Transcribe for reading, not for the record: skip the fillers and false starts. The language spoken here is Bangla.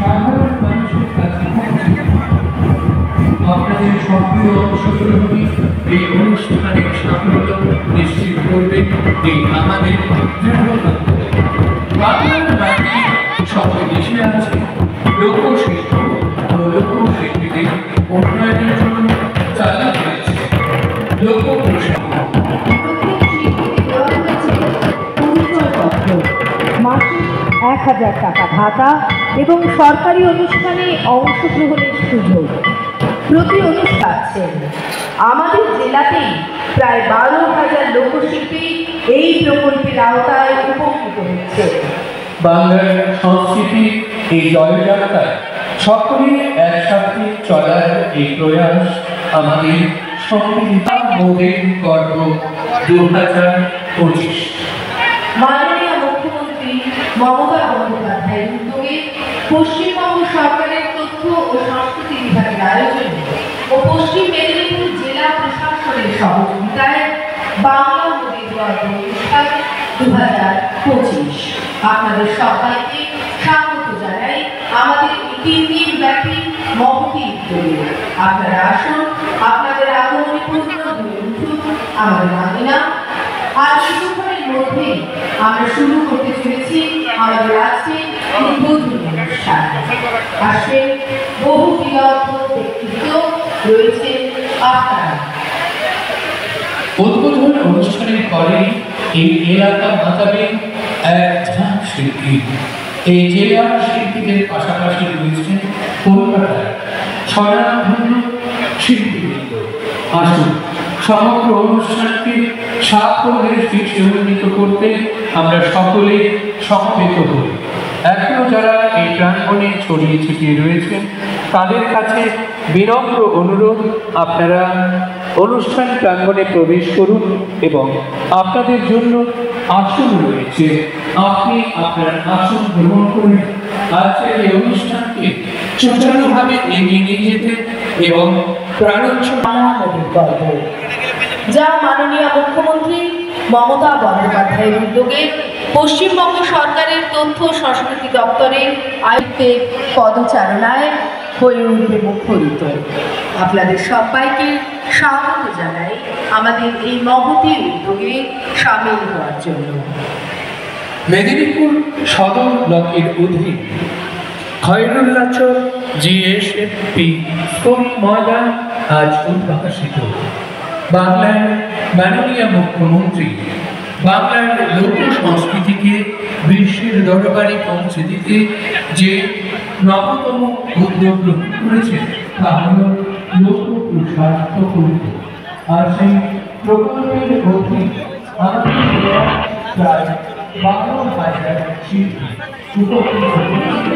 সাধারণ মানুষের কাছে আপনাদের সক্রিয় অংশগ্রহণই এই অনুষ্ঠানের সাফল্য নিশ্চিত করবে এই আমাদের দৃঢ়তা। বাংলার মাটি সঙ্গে মিশে আছে লোকশিল্প ও লোকশিল্পীদের উন্নয়নের জন্য চালু হয়েছে লোকপ্রসাদ। মাসে 1000 টাকা ভাতা এবং সরকারি অনুষ্ঠানে অংশগ্রহণের সুযোগ। প্রতি অনুষ্ঠান আছেন আমাদের জেলাতেই প্রায় 12,000 লোকশিল্পী এই প্রকল্পের আওতায় উপকৃত হচ্ছে। বাংলার সংস্কৃতি এই জয়যাত্রায় সকলে একসাথে চলার এই প্রয়াস আমাদের সংবিধান বোধের গর্ব 2025। মাননীয় মুখ্যমন্ত্রী মমতা বন্দ্যোপাধ্যায়ের উদ্যোগে পশ্চিমবঙ্গ সরকারের তথ্য ও সংস্কৃতি বিভাগের আয়োজনে ও পশ্চিম মেদিনীপুর জেলা প্রশাসনের সহযোগিতায় বাংলা মোদের গর্ব অনুষ্ঠান 2025 আপনাদের সবাইকে স্বাগত জানাই আমাদের এই 3 দিন ব্যাপী মহতী উদ্যোগে। আপনারা আসুন, আপনাদের আগমনী পূর্ণ হয়ে উঠুন আমাদের মানিনা। আর কিছুক্ষণের মধ্যে আমরা শুরু করতে চলেছি আমাদের আজকে উদ্বোধনী অনুষ্ঠান। আসবেন বহু বিলগ্ন ব্যক্তিত্ব, রয়েছে আপনারা। উদ্বোধন অনুষ্ঠানের পরে এই এলাকা মাতাবেন এক ঝাঁক শিল্পী। এই জেলার শিল্পীদের পাশাপাশি রয়েছেন কলকাতার স্বনামধন্য শিল্পীবৃন্দ। আসুন, সমগ্র অনুষ্ঠানকে সাফল্যের শীর্ষে উন্নীত করতে আমরা সকলে সমবেত হই। এখনো যারা এই প্রাঙ্গণে ছড়িয়ে ছিটিয়ে রয়েছেন তাদের কাছে বিনম্র অনুরোধ, আপনারা অনুষ্ঠান প্রাঙ্গণে প্রবেশ করুন এবং আপনাদের জন্য আসন রয়েছে, আপনি আপনার আসন গ্রহণ করুন। আজকের এই অনুষ্ঠানকে সুচারুভাবে এগিয়ে নিয়ে যেতে এবং যা মাননীয় মুখ্যমন্ত্রী মমতা বন্দ্যোপাধ্যায়ের উদ্যোগে পশ্চিমবঙ্গ সরকারের তথ্য সংস্কৃতি দপ্তরের আয়ুক্তের পদচারণায় হয়ে উঠবে মুখরিত। আপনাদের সবাইকে স্বাগত জানাই আমাদের এই মহতী উদ্যোগে সামিল হওয়ার জন্য। মেদিনীপুর সদর ব্লকের অধীন খয়রুল্লাচর জিএসএফপি স্কুল ময়দান আজ উদ্ভাসিত। বাংলার মাননীয় মুখ্যমন্ত্রী বাংলার লোক সংস্কৃতিকে বিশ্বের দরবারে পৌঁছে দিতে যে নবতম উদ্যোগ গ্রহণ করেছে তা হল লোকপ্রসাদ প্রকল্প। আর সেই প্রকল্পের অধীন আমাদের প্রায় 12,000 শিল্পী উপকৃত হয়েছে।